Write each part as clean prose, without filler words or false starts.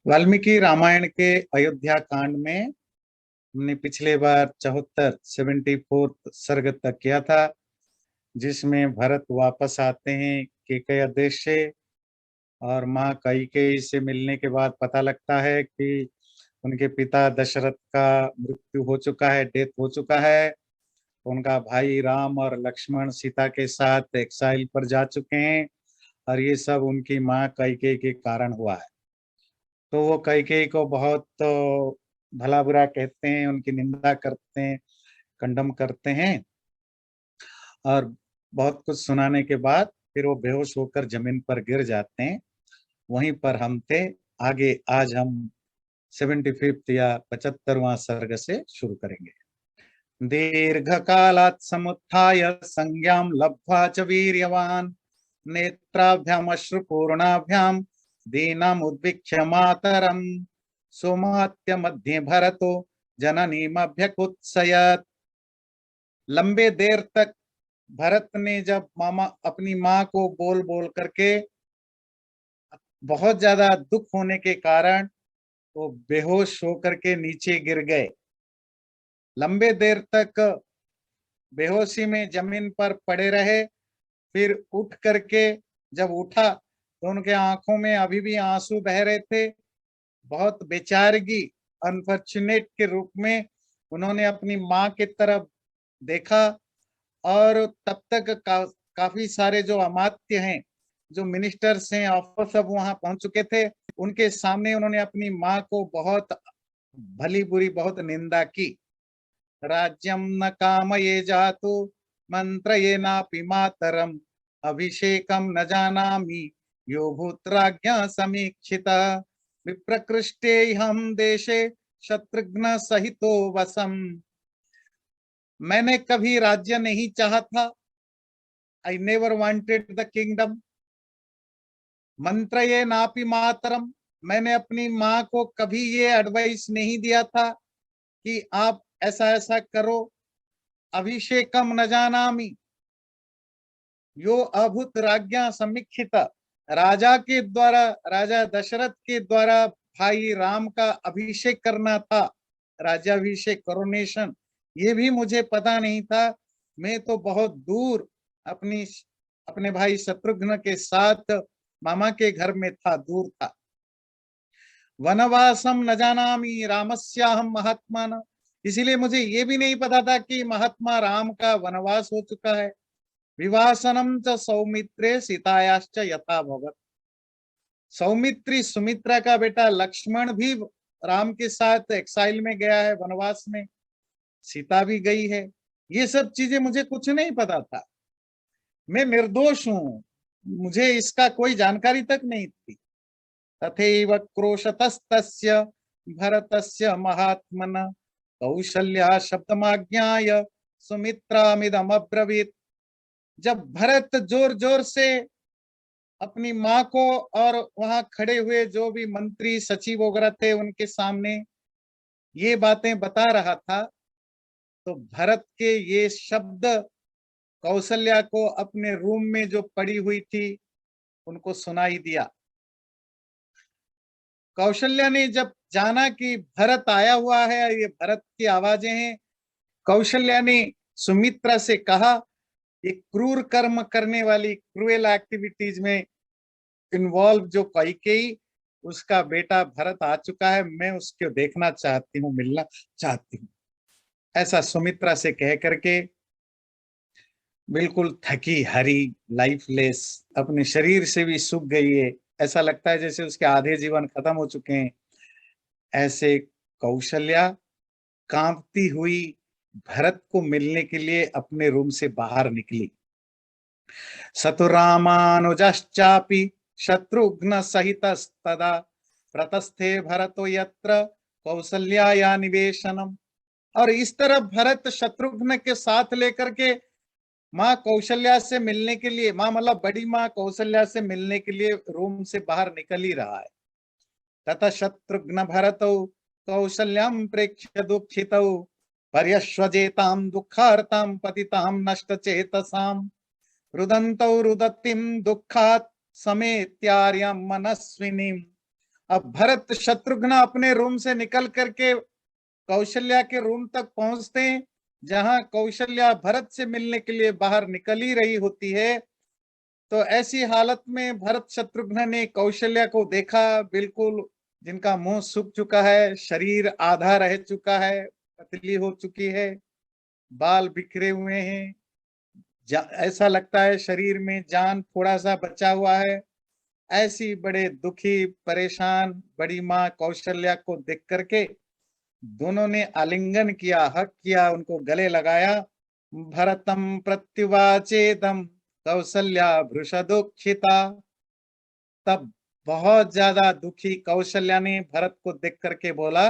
वाल्मीकि रामायण के अयोध्या कांड में हमने पिछले बार 74 सर्ग तक किया था, जिसमें भरत वापस आते हैं कैकेयी देश से और माँ कैकेयी से मिलने के बाद पता लगता है कि उनके पिता दशरथ का मृत्यु हो चुका है, डेथ हो चुका है। उनका भाई राम और लक्ष्मण सीता के साथ एक्साइल पर जा चुके हैं और ये सब उनकी माँ कैकेयी के कारण हुआ है। तो वो कैकेयी को बहुत भला बुरा कहते हैं, उनकी निंदा करते हैं, कंडम करते हैं और बहुत कुछ सुनाने के बाद फिर वो बेहोश होकर जमीन पर गिर जाते हैं। वहीं पर हम थे। आगे आज हम 75 या 75वां सर्ग से शुरू करेंगे। दीर्घ कालात् समुत्थाय संज्ञां लब्ध्वा च वीर्यवान् नेत्राभ्याम् अश्रुपूर्णाभ्याम् दीनम् उद्वीक्ष्य मातरम् सोमात्य मध्ये भरतो जननीमभ्यकुत्सयत्। लंबे देर तक भरत ने जब मामा अपनी माँ को बोल बोल करके बहुत ज्यादा दुख होने के कारण वो बेहोश होकर के नीचे गिर गए। लंबे देर तक बेहोशी में जमीन पर पड़े रहे। फिर उठ करके जब उठा तो उनके आंखों में अभी भी आंसू बह रहे थे। बहुत बेचारगी, अनफॉर्चुनेट के रूप में उन्होंने अपनी माँ की तरफ देखा और तब तक काफी सारे जो अमात्य हैं, जो मिनिस्टर्स हैं, ऑफिसर सब वहां पहुंच चुके थे। उनके सामने उन्होंने अपनी माँ को बहुत भली बुरी बहुत निंदा की। राज्यम न कामये जातु मंत्रये नापि मातरम अभिषेकम न जानामि यो भूत्राज्ञा समीक्षिता विप्रकृष्टे हम देशे शत्रुघ्न सहितो वसम। मैंने कभी राज्य नहीं चाहा था। I never wanted the kingdom. मंत्रये नापि मातरम, मैंने अपनी माँ को कभी ये एडवाइस नहीं दिया था कि आप ऐसा ऐसा करो। अभिषेकम न जानामि यो अभूत राज्ञा समीक्षिता, राजा के द्वारा, राजा दशरथ के द्वारा भाई राम का अभिषेक करना था, राज्याभिषेक, करोनेशन, ये भी मुझे पता नहीं था। मैं तो बहुत दूर अपने भाई शत्रुघ्न के साथ मामा के घर में था, दूर था। वनवासम न जानामि रामस्याहम महात्मा, इसीलिए मुझे ये भी नहीं पता था कि महात्मा राम का वनवास हो चुका है। विवासनम च सौमित्रे सीतायाश्च यथा भवत, सौमित्री सुमित्रा का बेटा लक्ष्मण भी राम के साथ एक्साइल में गया है, वनवास में। सीता भी गई है। ये सब चीजें मुझे कुछ नहीं पता था। मैं निर्दोष हूं, मुझे इसका कोई जानकारी तक नहीं थी। तथैव क्रोशतस्तस्य भरतस्य महात्मन कौशल्या शब्दमाज्ञाय सुमित्रामिदम अब्रवीत। जब भरत जोर जोर से अपनी माँ को और वहां खड़े हुए जो भी मंत्री सचिव वगैरह थे उनके सामने ये बातें बता रहा था, तो भरत के ये शब्द कौशल्या को अपने रूम में जो पड़ी हुई थी उनको सुनाई दिया। कौशल्या ने जब जाना कि भरत आया हुआ है, ये भरत की आवाजें हैं, कौशल्या ने सुमित्रा से कहा, ये क्रूर कर्म करने वाली, क्रूएल एक्टिविटीज में इन्वॉल्व जो कैकेयी, उसका बेटा भरत आ चुका है, मैं उसको देखना चाहती हूँ, मिलना चाहती हूँ। ऐसा सुमित्रा से कह करके बिल्कुल थकी हरी, लाइफलेस, अपने शरीर से भी सूख गई है, ऐसा लगता है जैसे उसके आधे जीवन खत्म हो चुके हैं। ऐसे कौशल्या कांपती हुई भरत को मिलने के लिए अपने रूम से बाहर निकली। सतुरामानुजश्चापि शत्रुघ्न सहितस्तदा प्रतस्थे भरतो यत्र कौसल्याया निवेशनम। और इस तरह भरत शत्रुघ्न के साथ लेकर के माँ कौशल्या से मिलने के लिए, माँ मतलब बड़ी माँ कौशल्या से मिलने के लिए रूम से बाहर निकल ही रहा है। ततः शत्रुघ्न भरतौ कौशल्यां प्रेक्ष्य दुःखितौ पर्यश्वजेतां दुःखार्तां पतितां नष्टचेतसां रुदन्तौ रुदतिं दुःखात् समेत्यार्यं मनस्विनीं अब भरत शत्रुघ्न अपने रूम से निकल करके कौशल्या के रूम तक पहुंचते हैं, जहां कौशल्या भरत से मिलने के लिए बाहर निकल ही रही होती है। तो ऐसी हालत में भरत शत्रुघ्न ने कौशल्या को देखा, बिल्कुल जिनका मुंह सूख चुका है, शरीर आधा रह चुका है, पतली हो चुकी है, बाल बिखरे हुए हैं, ऐसा लगता है शरीर में जान थोड़ा सा बचा हुआ है। ऐसी बड़े दुखी परेशान बड़ी माँ कौशल्या को देख करके दोनों ने आलिंगन किया, हक किया, उनको गले लगाया। भरतम प्रत्युवाचेदम कौशल्या भृषदुखिता। तब बहुत ज्यादा दुखी कौशल्या ने भरत को देख करके बोला,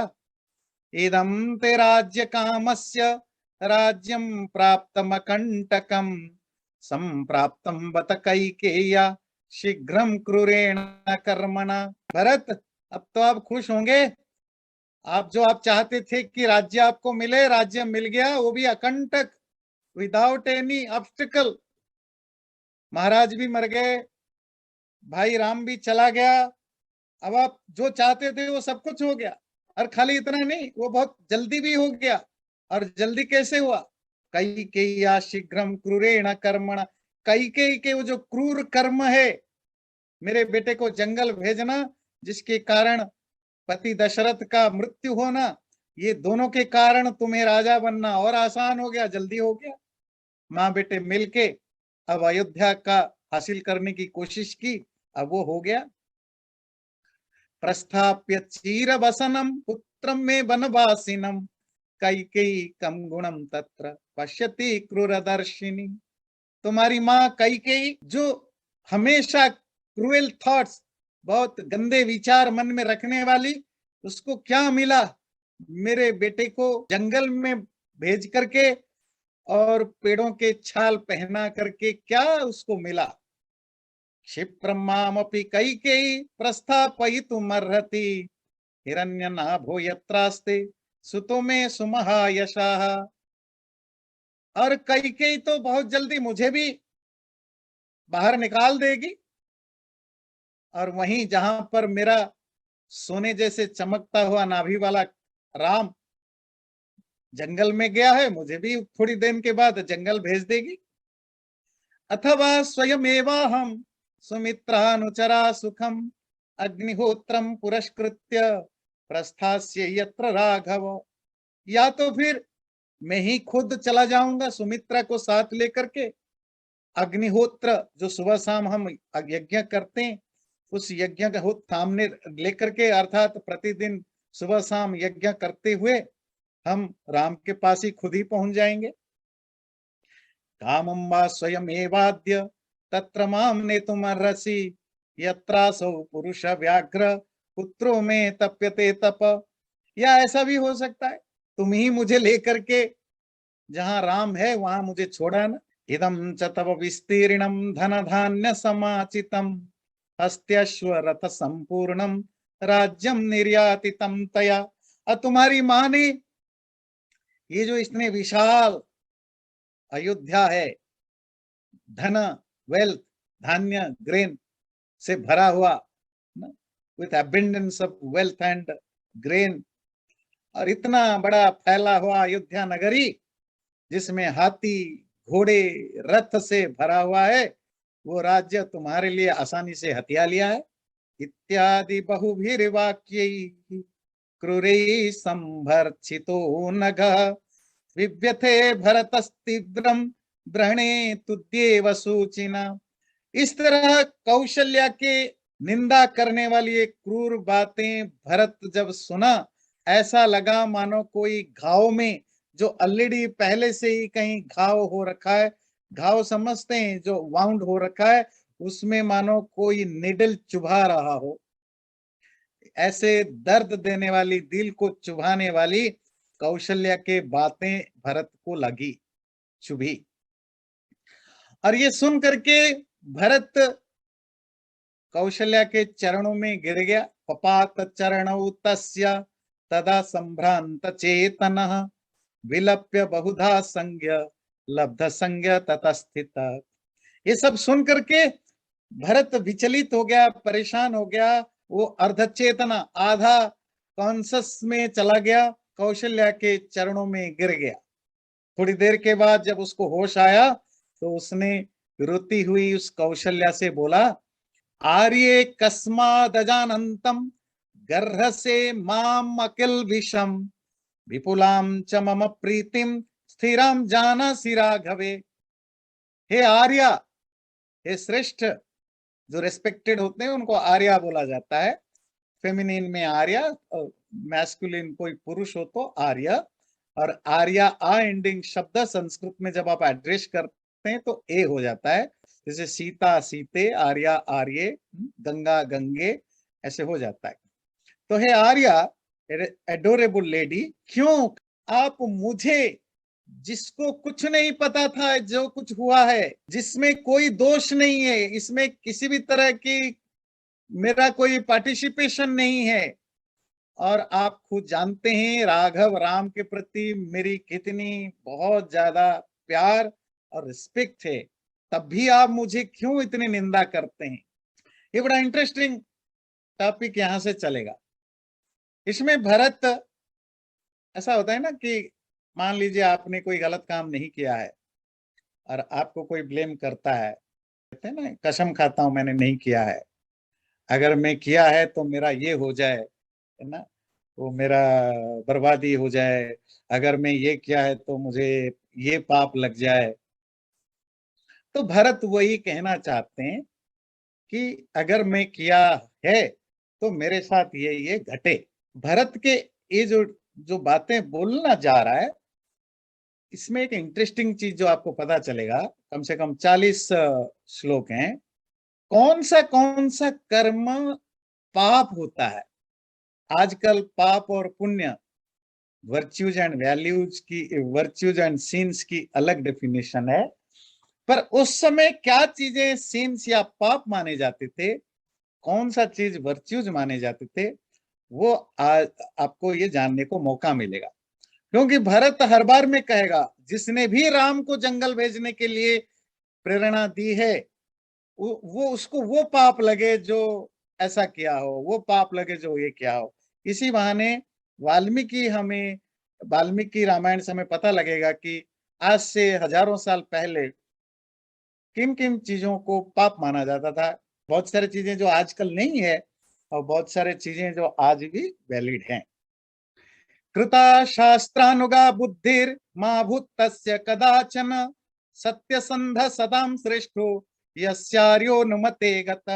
इदं ते राज्य कामस्य राज्यं प्राप्तमकंटकम संप्राप्तम बत कैकेय्या शीघ्रम क्रूरेण कर्मणा। भरत, अब तो आप खुश होंगे। आप जो आप चाहते थे कि राज्य आपको मिले, राज्य मिल गया, वो भी अकंटक, विदाउट एनी ऑब्स्टिकल। महाराज भी मर गए, भाई राम भी चला गया, अब आप जो चाहते थे वो सब कुछ हो गया। और खाली इतना नहीं, वो बहुत जल्दी भी हो गया। और जल्दी कैसे हुआ? कैकेय्या शीघ्रम क्रूरेण कर्मणा। कैकेयी के वो जो क्रूर कर्म है, मेरे बेटे को जंगल भेजना, जिसके कारण पति दशरथ का मृत्यु होना, ये दोनों के कारण तुम्हें राजा बनना और आसान हो गया, जल्दी हो गया। माँ बेटे मिलके अब अयोध्या का हासिल करने की कोशिश की, अब वो हो गया। प्रस्थाप्य चीर वसनम पुत्रम में वनवासिनम कैकेयी कम गुणम तत्र पश्यति क्रूरदर्शिनी। तुम्हारी माँ कैकेयी, जो हमेशा क्रूएल थॉट्स, बहुत गंदे विचार मन में रखने वाली, उसको क्या मिला? मेरे बेटे को जंगल में भेज करके और पेड़ों के छाल पहना करके क्या उसको मिला? क्षिप्रमामपि कैकेयी प्रस्थापयितुमर्हति हिरण्यनाभो यत्रास्ते सुतो में सुमहायशाः। और कैकेयी तो बहुत जल्दी मुझे भी बाहर निकाल देगी, और वहीं जहां पर मेरा सोने जैसे चमकता हुआ नाभि वाला राम जंगल में गया है, मुझे भी थोड़ी देर के बाद जंगल भेज देगी। अथवा स्वयमेवाहं सुमित्रानुचरा सुखम अग्निहोत्रम पुरस्कृत्य प्रस्थास्य यत्र राघव। या तो फिर मैं ही खुद चला जाऊंगा सुमित्रा को साथ लेकर के। अग्निहोत्र जो सुबह शाम हम यज्ञ करते हैं, उस यज्ञ का सामने लेकर के, अर्थात प्रतिदिन सुबह शाम यज्ञ करते हुए हम राम के पास ही खुद ही पहुंच जाएंगे। कामं वा स्वयमेवाद्य तत्र मां नेतुमर्हसि यत्रासौ पुरुष व्याघ्र पुत्रो में तप्यते तप। या ऐसा भी हो सकता है, तुम ही मुझे लेकर के जहां राम है वहां मुझे छोड़ा ना। इदं च तव विस्तीर्णं धन धान्य समाचितं हस्त्यश्व रथ संपूर्णं राज्यम निर्यातितं तया। और तुम्हारी माँ ने ये जो इतने विशाल अयोध्या है, धन, वेल्थ, धान्य, ग्रेन से भरा हुआ, with abundance of wealth and grain, और इतना बड़ा फैला हुआ अयोध्या नगरी जिसमें हाथी घोड़े रथ से भरा हुआ है, वो राज्य तुम्हारे लिए आसानी से हथिया लिया है। इत्यादि बहुभिर्वाक्यैः क्रूरैः संभर्त्सितो नघः विव्यथे भरतस्तीव्रम ब्रहणे तुद्येव सूचिना। इस तरह कौशल्या के निंदा करने वाली एक क्रूर बातें भरत जब सुना, ऐसा लगा मानो कोई घाव में, जो ऑलरेडी पहले से ही कहीं घाव हो रखा है, घाव समझते हैं जो वाउंड हो रखा है, उसमें मानो कोई निडल चुभा रहा हो। ऐसे दर्द देने वाली, दिल को चुभाने वाली कौशल्या के बातें भरत को लगी, चुभी। और ये सुन करके भरत कौशल्या के चरणों में गिर गया। पपात चरणौ तस्य तदा संभ्रांत चेतनः विलप्य बहुधा संज्ञ लब्ध संज्ञ ततस्थित। ये सब सुन करके भरत विचलित हो गया, परेशान हो गया, वो अर्धचेतना आधा कॉन्शस में चला गया, कौशल्या के चरणों में गिर गया। थोड़ी देर के बाद जब उसको होश आया तो उसने रोती हुई उस कौशल्या से बोला, आर्ये कस्मादजानन्तं गर्हसे माम अकिल विषम विपुलाम च मम प्रीतिम स्थिराम जानासि राघवे। हे आर्या, हे श्रेष्ठ, जो रेस्पेक्टेड होते हैं उनको आर्या बोला जाता है। फेमिनिन में आर्या, मैस्कुलिन कोई पुरुष हो तो आर्य। और आर्या आ एंडिंग शब्द संस्कृत में जब आप एड्रेस करते हैं तो ए हो जाता है, जैसे सीता सीते, आर्या आर्ये, गंगा गंगे, ऐसे हो जाता है। तो हे आर्या, एडोरेबल लेडी, क्यों आप मुझे, जिसको कुछ नहीं पता था जो कुछ हुआ है, जिसमें कोई दोष नहीं है, इसमें किसी भी तरह की मेरा कोई पार्टिसिपेशन नहीं है, और आप खुद जानते हैं राघव राम के प्रति मेरी कितनी बहुत ज्यादा प्यार और रिस्पेक्ट है, तब भी आप मुझे क्यों इतनी निंदा करते हैं। ये बड़ा इंटरेस्टिंग टॉपिक यहां से चलेगा। इसमें भरत, ऐसा होता है ना कि मान लीजिए आपने कोई गलत काम नहीं किया है और आपको कोई ब्लेम करता है, कहते हैं ना, कसम खाता हूं मैंने नहीं किया है, अगर मैं किया है तो मेरा ये हो जाए, है ना, वो मेरा बर्बादी हो जाए, अगर मैं ये किया है तो मुझे ये पाप लग जाए। तो भरत वही कहना चाहते हैं कि अगर मैं किया है तो मेरे साथ ये घटे। भरत के ये जो जो बातें बोलना जा रहा है, इसमें एक इंटरेस्टिंग चीज जो आपको पता चलेगा, कम से कम 40 श्लोक हैं। कौन सा कर्म पाप होता है। आजकल पाप और पुण्य, वर्च्यूज एंड वैल्यूज की, वर्च्यूज एंड सीन्स की अलग डेफिनेशन है, पर उस समय क्या चीजें सीन्स या पाप माने जाते थे, कौन सा चीज वर्च्यूज माने जाते थे, वो आपको ये जानने को मौका मिलेगा। क्योंकि भरत हर बार में कहेगा, जिसने भी राम को जंगल भेजने के लिए प्रेरणा दी है, वो उसको वो पाप लगे जो ऐसा किया हो, वो पाप लगे जो ये किया हो। इसी बहाने वाल्मीकि रामायण से हमें पता लगेगा कि आज से हजारों साल पहले किन किन चीजों को पाप माना जाता था। बहुत सारी चीजें जो आजकल नहीं है और बहुत सारी चीजें जो आज भी वैलिड हैं। कृता शास्त्रानुगा बुद्धिर मां भूतस्य कदाचन सत्यसंध सदाम श्रेष्ठो यस्यार्योनुमते गत।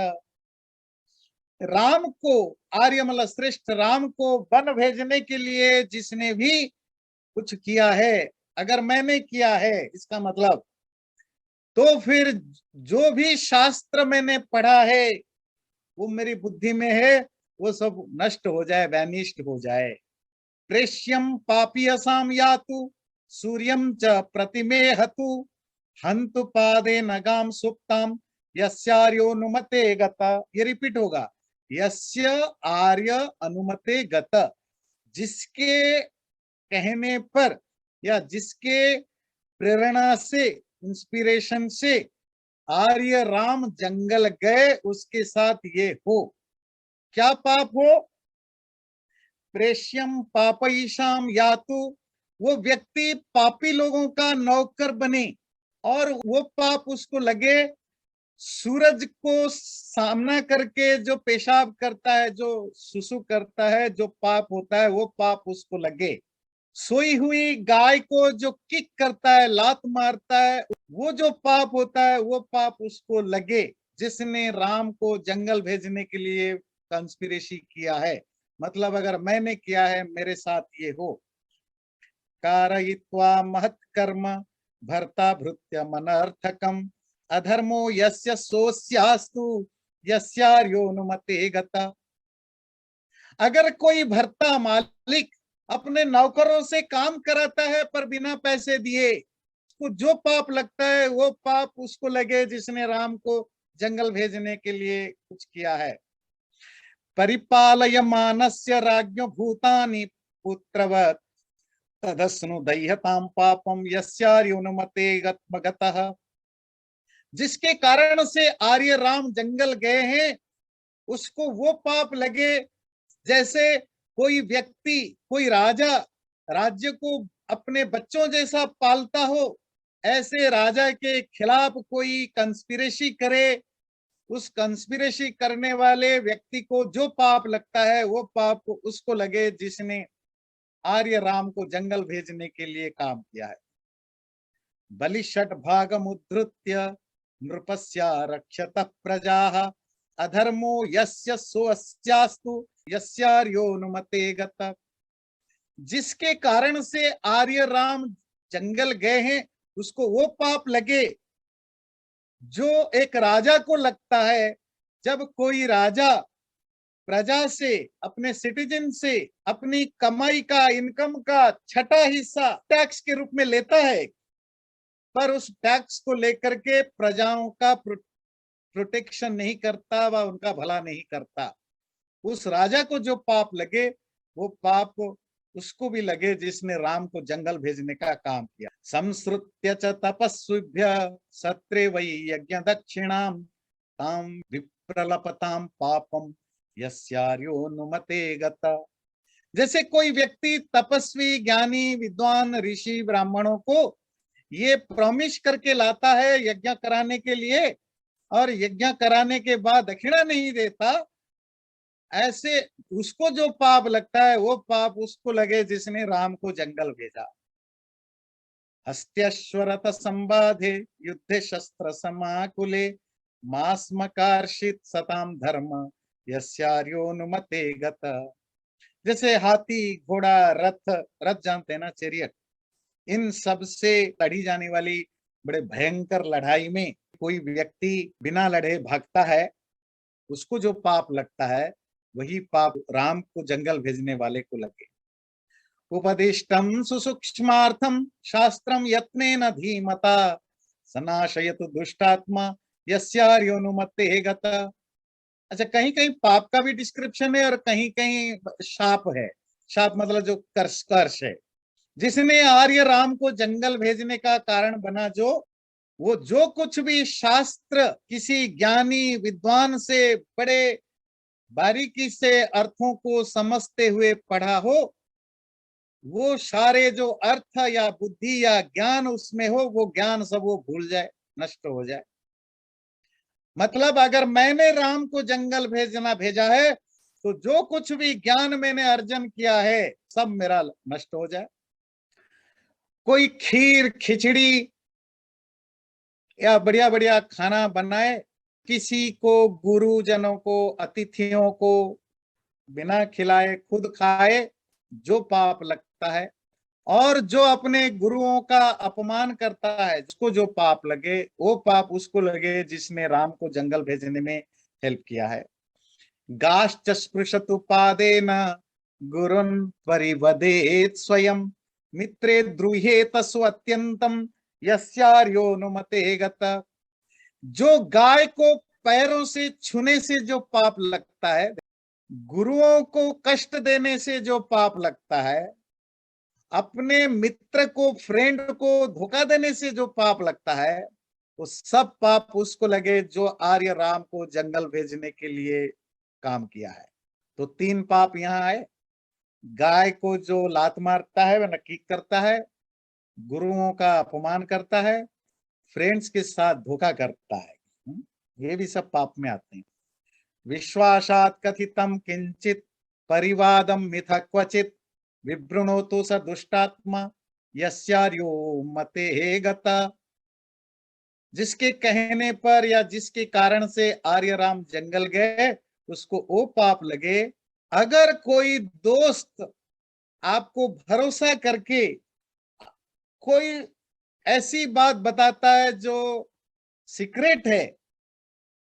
राम को, आर्य मतलब श्रेष्ठ राम को वन भेजने के लिए जिसने भी कुछ किया है, अगर मैंने किया है इसका मतलब, तो फिर जो भी शास्त्र मैंने पढ़ा है वो मेरी बुद्धि में है, वो सब नष्ट हो जाए, वैनिष्ट हो जाए। प्रेष्यम पापीयसाम यातु सूर्यम च प्रतिमे हतु हंतु पादे नगाम सुप्ताम यस्यार्योनुमते गत। ये रिपीट होगा, यस्य आर्य अनुमते गत, जिसके कहने पर या जिसके प्रेरणा से, इंस्पिरेशन से आर्य राम जंगल गए, उसके साथ ये हो। क्या पाप हो। प्रेष्यम पापईशाम यातु, वो व्यक्ति पापी लोगों का नौकर बने और वो पाप उसको लगे। सूरज को सामना करके जो पेशाब करता है, जो सुसु करता है, जो पाप होता है वो पाप उसको लगे। सोई हुई गाय को जो किक करता है, लात मारता है, वो जो पाप होता है वो पाप उसको लगे, जिसने राम को जंगल भेजने के लिए कंस्पिरेसी किया है। मतलब अगर मैंने किया है मेरे साथ ये हो। कारयित्वा महत् कर्म भर्ता भृत्य मनर्थकम अधर्मो यस्य सोस्यास्तु यस्यार्योनुमते गता। अगर कोई भर्ता मालिक अपने नौकरों से काम कराता है पर बिना पैसे दिए, उसको जो पाप लगता है वो पाप उसको लगे जिसने राम को जंगल भेजने के लिए कुछ किया है। परिपालयमानस्य राज्ञो भूतानि पुत्रवत् तदस्नु दह्यताम पापम यस्यार्योनुमते गतः। जिसके कारण से आर्य राम जंगल गए हैं, उसको वो पाप लगे जैसे कोई व्यक्ति, कोई राजा राज्य को अपने बच्चों जैसा पालता हो, ऐसे राजा के खिलाफ कोई कंस्पिरेसी करे, उस कंस्पिरेसी करने वाले व्यक्ति को जो पाप लगता है वो पाप उसको लगे जिसने आर्य राम को जंगल भेजने के लिए काम किया है। बलि षट भागम उद्धृत्य नृपस्या रक्षत प्रजाः अधर्मो यस्य सोऽस्यास्तु यस्यार्योनुमते गत। जिसके कारण से आर्य राम जंगल गए हैं उसको वो पाप लगे जो एक राजा को लगता है जब कोई राजा प्रजा से, अपने सिटीजन से अपनी कमाई का, इनकम का छठा हिस्सा टैक्स के रूप में लेता है, पर उस टैक्स को लेकर के प्रजाओं का प्रोटेक्शन नहीं करता व उनका भला नहीं करता। उस राजा को जो पाप लगे वो पाप उसको भी लगे जिसने राम को जंगल भेजने का काम किया। संसृत्य च तपस्विभ्य सत्रे वै यज्ञ दक्षिणाम ताम विप्रलपताम पापम यस्यार्योनुमते गता। जैसे कोई व्यक्ति तपस्वी, ज्ञानी, विद्वान, ऋषि, ब्राह्मणों को ये प्रॉमिस करके लाता है यज्ञ कराने के लिए और यज्ञ कराने के बाद दक्षिणा नहीं देता, ऐसे उसको जो पाप लगता है वो पाप उसको लगे जिसने राम को जंगल भेजा। हस्त्यश्वरथ संबाधे युद्धे शस्त्र समाकुले मास्मकार्षित सताम धर्म यस्यार्योनुमते गता। जैसे हाथी, घोड़ा, रथ जानते हैं ना, चैरियट, इन सब से लड़ी जाने वाली बड़े भयंकर लड़ाई में कोई व्यक्ति बिना लड़े भागता है, उसको जो पाप लगता है वही पाप राम को जंगल भेजने वाले को लगे। उपदिष्टम सुसूक्ष्मार्थम शास्त्रम यत्नेन धीमता सनाशयतु दुष्टात्मा यस्यार्योनुमते गता। अच्छा, कहीं कहीं पाप का भी डिस्क्रिप्शन है और कहीं कहीं शाप है। शाप मतलब जो कर्ष है। जिसने आर्य राम को जंगल भेजने का कारण बना, वो जो कुछ भी शास्त्र किसी ज्ञानी विद्वान से बड़े बारीकी से अर्थों को समझते हुए पढ़ा हो, वो सारे जो अर्थ या बुद्धि या ज्ञान उसमें हो, वो ज्ञान सब वो भूल जाए, नष्ट हो जाए। मतलब अगर मैंने राम को जंगल भेजा है तो जो कुछ भी ज्ञान मैंने अर्जन किया है सब मेरा नष्ट हो जाए। कोई खीर, खिचड़ी या बढ़िया बढ़िया खाना बनाए, किसी को, गुरुजनों को, अतिथियों को बिना खिलाए खुद खाए, जो पाप लगता है। और जो अपने गुरुओं का अपमान करता है, जिसको जो पाप लगे वो पाप उसको लगे जिसने राम को जंगल भेजने में हेल्प किया है। गाश्च स्पृशतु पादेन गुरुन् परिवदेत् स्वयं मित्रे द्रुह्येत स्वत्यंतम यस्यार्योनुमते गता। जो गाय को पैरों से छूने से जो पाप लगता है, गुरुओं को कष्ट देने से जो पाप लगता है, अपने मित्र को, फ्रेंड को धोखा देने से जो पाप लगता है, वो सब पाप उसको लगे जो आर्य राम को जंगल भेजने के लिए काम किया है। तो 3 पाप यहाँ आए। गाय को जो लात मारता है, वह नकीक करता है, गुरुओं का अपमान करता है, फ्रेंड्स के साथ धोखा करता है, ये भी सब पाप में आते हैं। विश्वासात् कथितम किंचित परिवादम मिथ क्वचित विवृणोतु स दुष्टात्मा यस्यार्योनुमते गता। जिसके कहने पर या जिसके कारण से आर्य राम जंगल गए उसको वो पाप लगे। अगर कोई दोस्त आपको भरोसा करके कोई ऐसी बात बताता है जो सीक्रेट है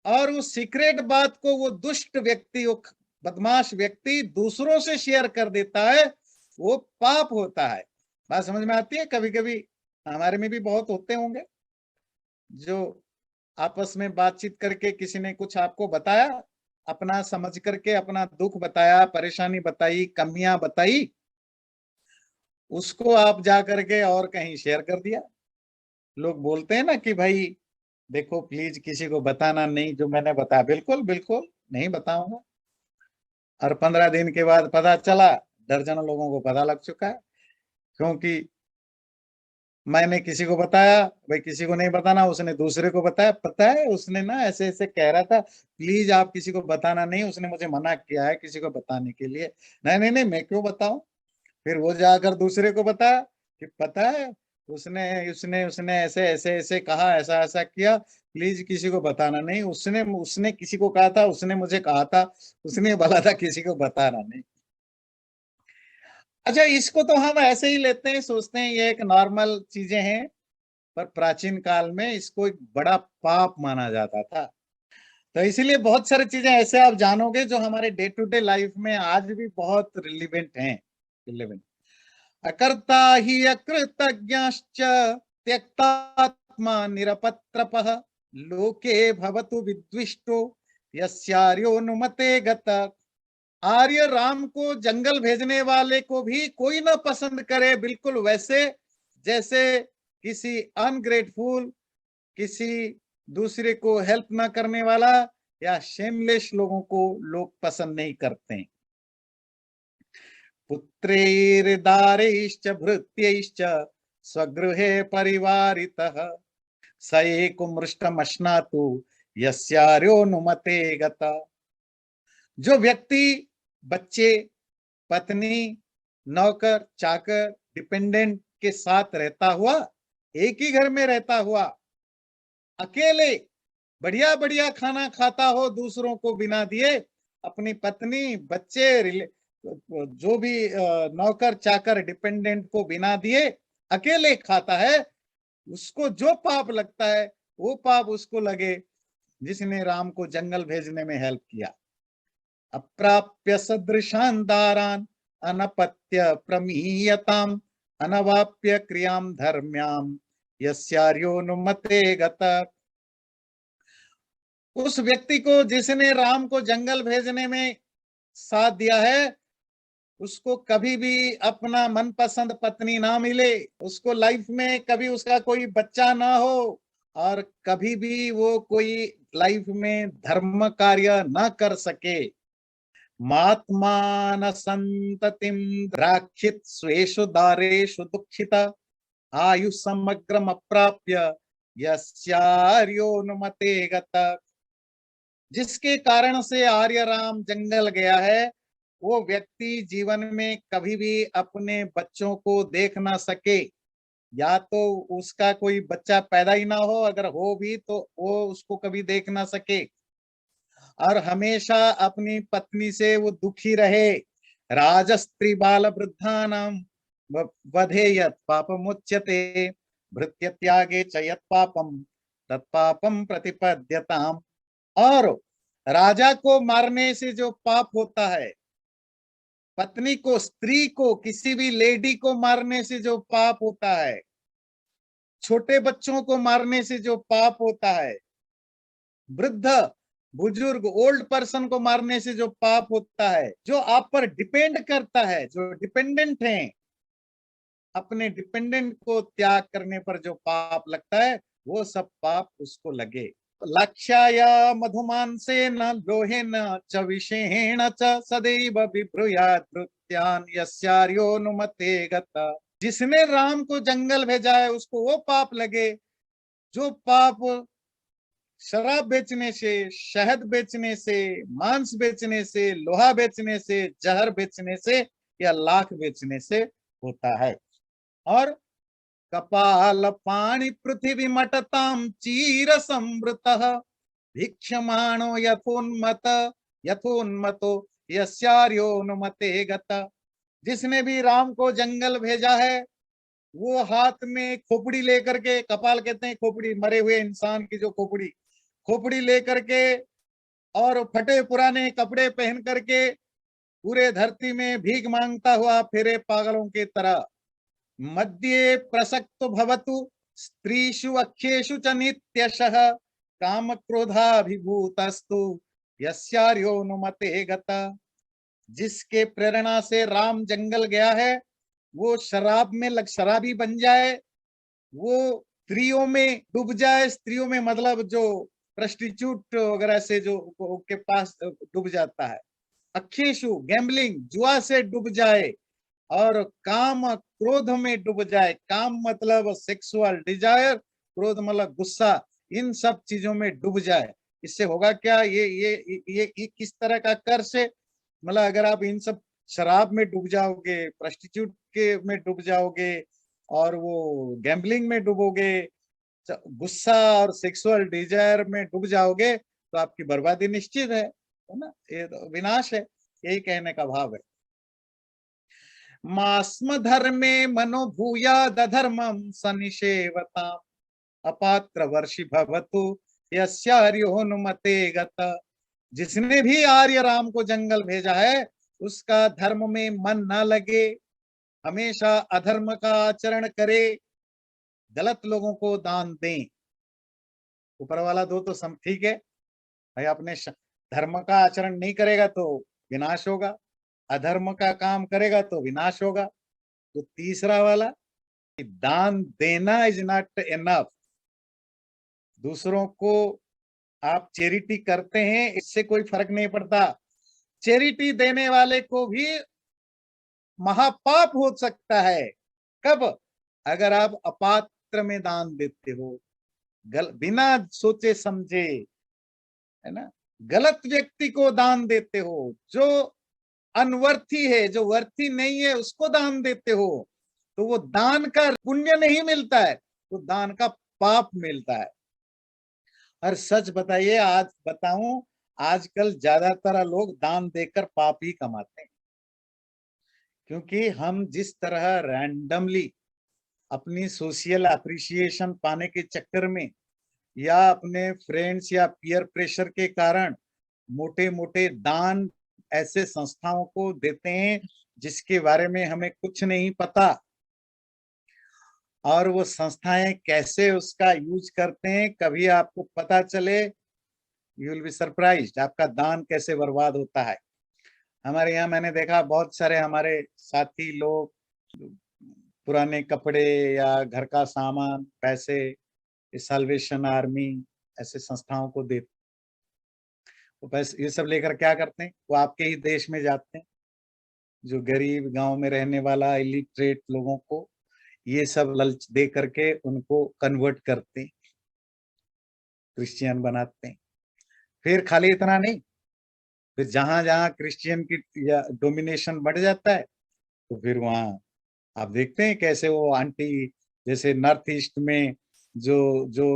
और उस सीक्रेट बात को वो दुष्ट व्यक्ति, वो बदमाश व्यक्ति दूसरों से शेयर कर देता है, वो पाप होता है। बात समझ में आती है? कभी कभी हमारे में भी बहुत होते होंगे जो आपस में बातचीत करके किसी ने कुछ आपको बताया, अपना समझ करके अपना दुख बताया, परेशानी बताई, कमियां बताई, उसको आप जा करके और कहीं शेयर कर दिया। लोग बोलते हैं ना कि भाई देखो प्लीज किसी को बताना नहीं जो मैंने बताया। बिल्कुल बिल्कुल, नहीं बताऊंगा। और 15 दिन के बाद पता चला, दर्जनों लोगों को पता लग चुका है, क्योंकि मैंने किसी को बताया, भाई किसी को नहीं बताना, उसने दूसरे को बताया, पता है उसने ना ऐसे ऐसे कह रहा था, प्लीज आप किसी को बताना नहीं, उसने मुझे मना किया है किसी को बताने के लिए। नहीं नहीं नहीं, मैं क्यों बताऊं। फिर वो जाकर दूसरे को बताया कि पता है उसने उसने उसने ऐसे ऐसे ऐसे कहा, ऐसा ऐसा किया, प्लीज किसी को बताना नहीं। उसने उसने किसी को कहा था, उसने मुझे कहा था, उसने बोला था किसी को बताना नहीं। अच्छा, इसको तो हम ऐसे ही लेते हैं, सोचते हैं ये एक नॉर्मल चीजें हैं, पर प्राचीन काल में इसको एक बड़ा पाप माना जाता था। तो इसीलिए बहुत सारी चीजें ऐसे आप जानोगे जो हमारे डे टू डे लाइफ में आज भी बहुत रिलीवेंट हैं। रिलेवेंट। अकर्ता हि अकृतज्ञश्च त्यक्तात्मा निरपत्रपः लोके भवतु विद्विष्टो यस्यार्योनुमते गतः। आर्य राम को जंगल भेजने वाले को भी कोई ना पसंद करे, बिल्कुल वैसे जैसे किसी अनग्रेटफुल, किसी दूसरे को हेल्प ना करने वाला या शेमलेस लोगों को लोग पसंद नहीं करते। पुत्रैर्दारैश्च भृत्यैश्च स्वगृहे परिवारितः स एकुमृष्टमश्नातु यस्यार्योनुमते गतः। जो व्यक्ति बच्चे, पत्नी, नौकर चाकर, डिपेंडेंट के साथ रहता हुआ, एक ही घर में रहता हुआ, अकेले बढ़िया बढ़िया खाना खाता हो दूसरों को बिना दिए, अपनी पत्नी बच्चे जो भी नौकर चाकर डिपेंडेंट को बिना दिए अकेले खाता है, उसको जो पाप लगता है वो पाप उसको लगे जिसने राम को जंगल भेजने में हेल्प किया। अप्राप्य सदृशान दारान अनपत्य प्रमीयताम अनवाप्य क्रियाम धर्म्याम यस्यार्योनुमते गतः। उस व्यक्ति को जिसने राम को जंगल भेजने में साथ दिया है, उसको कभी भी अपना मनपसंद पत्नी ना मिले, उसको लाइफ में कभी उसका कोई बच्चा ना हो, और कभी भी वो कोई लाइफ में धर्म कार्य ना कर सके। मात्मान संततिम द्राक्षित स्वेषु दारेषु दुखित आयु समग्रम अप्राप्य यस्यार्योनुमते गतः। जिसके कारण से आर्य राम जंगल गया है, वो व्यक्ति जीवन में कभी भी अपने बच्चों को देख ना सके, या तो उसका कोई बच्चा पैदा ही ना हो, अगर हो भी तो वो उसको कभी देख ना सके, और हमेशा अपनी पत्नी से वो दुखी रहे। राजस्त्री बाल वृद्धानाम वधे यत् पापमुच्यते भृत्य त्यागे च यत् पापम तत्पापम प्रतिपद्यताम। और राजा को मारने से जो पाप होता है, पत्नी को, स्त्री को, किसी भी लेडी को मारने से जो पाप होता है, छोटे बच्चों को मारने से जो पाप होता है, वृद्ध बुजुर्ग ओल्ड पर्सन को मारने से जो पाप होता है, जो आप पर डिपेंड करता है, जो डिपेंडेंट हैं, अपने डिपेंडेंट को त्याग करने पर जो पाप लगता है, वो सब पाप उसको लगे। लक्ष्याय मधुमांसेन लोहेन च विषेण च सदैव बिभ्रूयात् भृत्यान् यस्यार्योनुमते गतः। जिसने राम को जंगल भेजा है उसको वो पाप लगे जो पाप शराब बेचने से, शहद बेचने से, मांस बेचने से, लोहा बेचने से, जहर बेचने से या लाख बेचने से होता है। और कपाल पाणि पृथ्वी मटताम चीर संवृतः भिक्षमाणो यथोन्मतो यस्यार्योनुमते गतः। जिसने भी राम को जंगल भेजा है, वो हाथ में खोपड़ी लेकर के, कपाल कहते हैं खोपड़ी, मरे हुए इंसान की जो खोपड़ी, खोपड़ी लेकर के और फटे पुराने कपड़े पहन करके पूरे धरती में भीख मांगता हुआ फिरे पागलों की तरह। मध्ये प्रसक्तो भवतु स्त्रीषु अख्येषु च नित्यशः काम क्रोधाभिभूतस्तु यस्यार्योनुमते गतः। जिसके प्रेरणा से राम जंगल गया है, वो शराब में शराबी बन जाए, वो स्त्रियों में डूब जाए, स्त्रियों में मतलब जो प्रस्टिट्यूट वगैरह से जो के पास डूब जाता है, अखेशु गैम्बलिंग जुआ से डूब जाए, और काम क्रोध में डूब जाए, काम मतलब सेक्सुअल डिजायर, क्रोध मतलब गुस्सा, इन सब चीजों में डूब जाए, इससे होगा क्या? ये किस तरह का कर्ज है? मतलब अगर आप इन सब शराब में डूब जाओगे, प्रस्टिट्यूट के में डूब जाओगे, और वो गैम्बलिंग में डूबोगे, गुस्सा और सेक्सुअल डिजायर में डूब जाओगे, तो आपकी बर्बादी निश्चित है ना? ये तो विनाश है, यही कहने का भाव है। मास्म धर्मे मनोभूयादधर्मं सनिषेवताम् अपात्र वर्षि भवतु यस्य हरियोनुमते गत। जिसने भी आर्य राम को जंगल भेजा है, उसका धर्म में मन न लगे, हमेशा अधर्म का आचरण करे, गलत लोगों को दान दें। ऊपर वाला दो तो सब ठीक है भाई, अपने धर्म का आचरण नहीं करेगा तो विनाश होगा, अधर्म का काम करेगा तो विनाश होगा। तो तीसरा वाला, दान देना इज नॉट इनफ। दूसरों को आप चैरिटी करते हैं, इससे कोई फर्क नहीं पड़ता। चैरिटी देने वाले को भी महापाप हो सकता है। कब? अगर आप अपात्र में दान देते हो, बिना सोचे समझे, है ना, गलत व्यक्ति को दान देते हो, जो अनवर्थी है, जो वर्थी नहीं है, उसको दान देते हो, तो वो दान का पुण्य नहीं मिलता है, तो दान का पाप मिलता है। और सच बताइए, आज बताऊं, आजकल ज्यादातर लोग दान देकर पाप ही कमाते हैं, क्योंकि हम जिस तरह रैंडमली अपनी सोशल अप्रिसिएशन पाने के चक्कर में, या अपने फ्रेंड्स या पीयर प्रेशर के कारण मोटे मोटे दान ऐसे संस्थाओं को देते हैं जिसके बारे में हमें कुछ नहीं पता, और वो संस्थाएं कैसे उसका यूज करते हैं कभी आपको पता चले, यू विल बी सरप्राइज्ड, आपका दान कैसे बर्बाद होता है। हमारे यहाँ मैंने देखा बहुत सारे हमारे साथी लोग पुराने कपड़े या घर का सामान, पैसे साल्वेशन आर्मी ऐसे संस्थाओं को देते, वो पैसे ये सब लेकर क्या करते हैं, वो आपके ही देश में जाते हैं, जो गरीब गांव में रहने वाला इलिटरेट लोगों को ये सब लालच दे करके उनको कन्वर्ट करते हैं, क्रिश्चियन बनाते हैं। फिर खाली इतना नहीं, फिर जहां जहां क्रिश्चियन की या डोमिनेशन बढ़ जाता है, तो फिर वहां आप देखते हैं कैसे वो आंटी, जैसे नॉर्थ ईस्ट में जो जो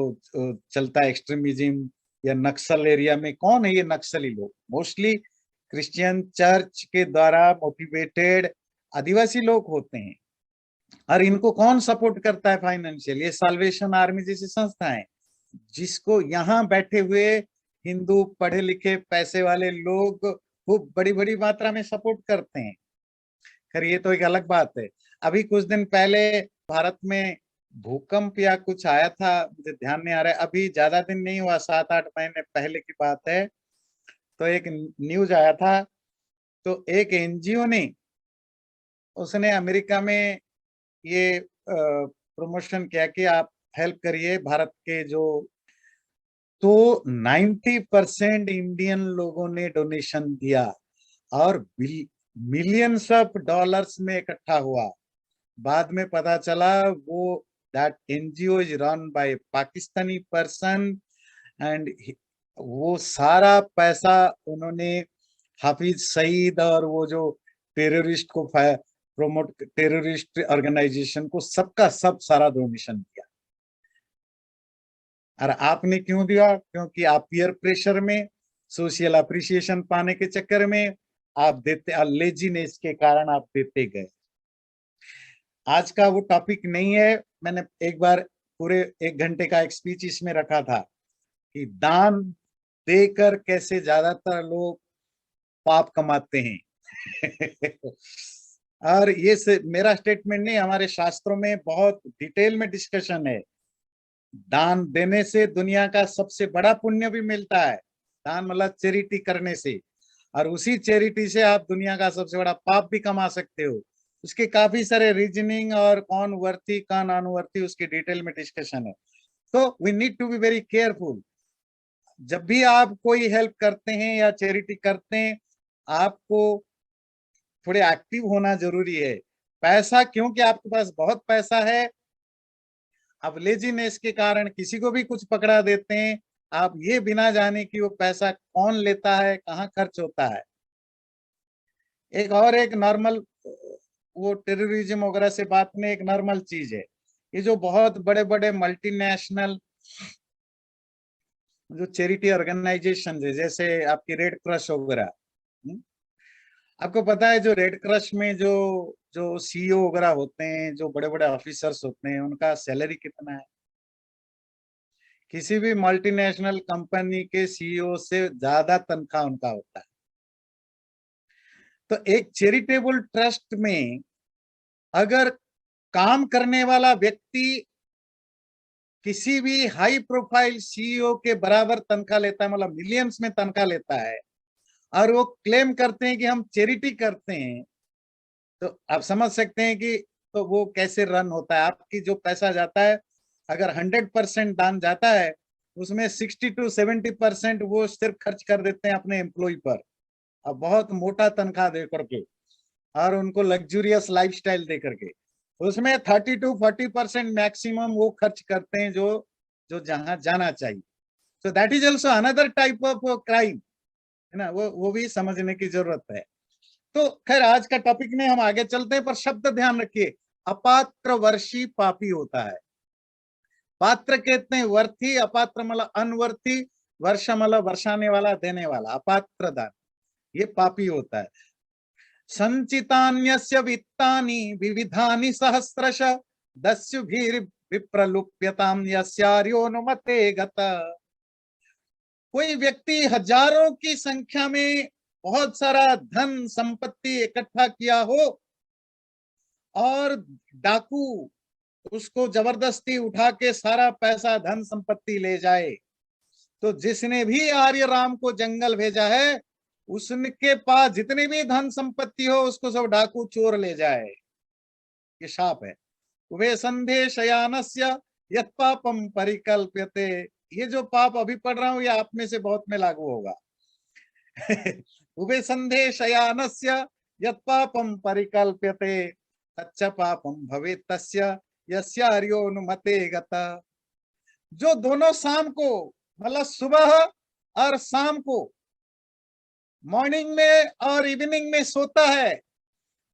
चलता है एक्सट्रीमिज्म या नक्सल एरिया में, कौन है ये नक्सली लोग? मोस्टली क्रिश्चियन चर्च के द्वारा मोटिवेटेड आदिवासी लोग होते हैं। और इनको कौन सपोर्ट करता है फाइनेंशियल? ये साल्वेशन आर्मी जैसी संस्थाएं, जिसको यहाँ बैठे हुए हिंदू पढ़े लिखे पैसे वाले लोग खूब बड़ी बड़ी मात्रा में सपोर्ट करते हैं। खैर ये तो एक अलग बात है। अभी कुछ दिन पहले भारत में भूकंप या कुछ आया था, मुझे ध्यान नहीं आ रहा है, अभी ज्यादा दिन नहीं हुआ, 7-8 महीने पहले की बात है। तो एक न्यूज आया था, तो एक एनजीओ ने, उसने अमेरिका में ये प्रमोशन किया कि आप हेल्प करिए भारत के जो, तो 90% इंडियन लोगों ने डोनेशन दिया, और मिलियंस ऑफ डॉलर्स में इकट्ठा हुआ। बाद में पता चला वो that NGO is run by Pakistani person, and वो सारा पैसा उन्होंने हाफिज सईद और वो जो टेररिस्ट को प्रोमोट, टेररिस्ट ऑर्गेनाइजेशन को, सबका सब सारा डोनेशन दिया। और आपने क्यों दिया? क्योंकि आप पीयर प्रेशर में, सोशल अप्रिसिएशन पाने के चक्कर में आप देते, लेजीनेस के कारण आप देते गए। आज का वो टॉपिक नहीं है, मैंने एक बार पूरे 1 घंटे का एक स्पीच इसमें रखा था कि दान देकर कैसे ज्यादातर लोग पाप कमाते हैं। और ये मेरा स्टेटमेंट नहीं, हमारे शास्त्रों में बहुत डिटेल में डिस्कशन है। दान देने से दुनिया का सबसे बड़ा पुण्य भी मिलता है, दान मतलब चैरिटी करने से, और उसी चैरिटी से आप दुनिया का सबसे बड़ा पाप भी कमा सकते हो। उसके काफी सारे रीजनिंग, और कौन वर्थी कौन अनवर्थी, उसकी डिटेल में डिस्कशन है। तो we need to be very careful. जब भी आप कोई हेल्प करते हैं या चैरिटी करते हैं, आपको थोड़े एक्टिव होना जरूरी है। पैसा, क्योंकि आपके पास बहुत पैसा है, आप लेजीनेस के कारण किसी को भी कुछ पकड़ा देते हैं, आप ये बिना जाने कि वो पैसा कौन लेता है, कहाँ खर्च होता है। एक नॉर्मल, वो टेररिज्म वगैरह से बात में एक नॉर्मल चीज है। ये जो बहुत बड़े बड़े मल्टीनेशनल जो चैरिटी ऑर्गेनाइजेशन है, जैसे आपकी रेड क्रॉस वगैरह, आपको पता है जो रेड क्रॉस में जो जो सीईओ वगैरह होते हैं, जो बड़े बड़े ऑफिसर्स होते हैं, उनका सैलरी कितना है? किसी भी मल्टीनेशनल कंपनी के सीईओ से ज्यादा तनख्वाह उनका होता है। तो एक चैरिटेबल ट्रस्ट में अगर काम करने वाला व्यक्ति किसी भी हाई प्रोफाइल सीईओ के बराबर तनख्वाह लेता है, मतलब मिलियंस में तनख्वाह लेता है, और वो क्लेम करते हैं कि हम चैरिटी करते हैं, तो आप समझ सकते हैं कि तो वो कैसे रन होता है। आपकी जो पैसा जाता है, अगर 100% दान जाता है, उसमें 60 to 70% वो सिर्फ खर्च कर देते हैं अपने एम्प्लॉय पर, अब बहुत मोटा तनख्वाह दे करके और उनको लग्जूरियस लाइफस्टाइल दे करके। उसमें 30 to 40% मैक्सिमम वो खर्च करते हैं जो जो जहां जाना चाहिए। So that is also another type of crime, है ना, वो भी समझने की जरूरत है। तो खैर आज का टॉपिक में हम आगे चलते हैं, पर शब्द ध्यान रखिए, अपात्र वर्षी पापी होता है। पात्र कहते हैं वर्थी, अपात्र मतलब अनवर्थी, वर्ष मतलब वर्षाने वाला, देने वाला, अपात्र दान, ये पापी होता है। संचितान्यस्य वित्तानि विविधानि सहस्रश दस्युभिर्विप्रलुप्यतां यस्यार्योनुमते गत। कोई व्यक्ति हजारों की संख्या में बहुत सारा धन संपत्ति इकट्ठा किया हो और डाकू उसको जबरदस्ती उठा के सारा पैसा धन संपत्ति ले जाए, तो जिसने भी आर्य राम को जंगल भेजा है, उसके पास जितनी भी धन संपत्ति हो उसको सब डाकू चोर ले जाए। ये शाप है। वे संधे शयानस्य यत् पापम परिकल्प्यते। ये जो पाप अभी पढ़ रहा हूं, ये आप में से बहुत में लागू होगा। उभे संधे शयानस्य यत् पापम परिकल्प्यते तच्च पापम भवेत् तस्य यस्यार्योनुमते गता। जो दोनों शाम को, मतलब सुबह और शाम को, मॉर्निंग में और इवनिंग में सोता है,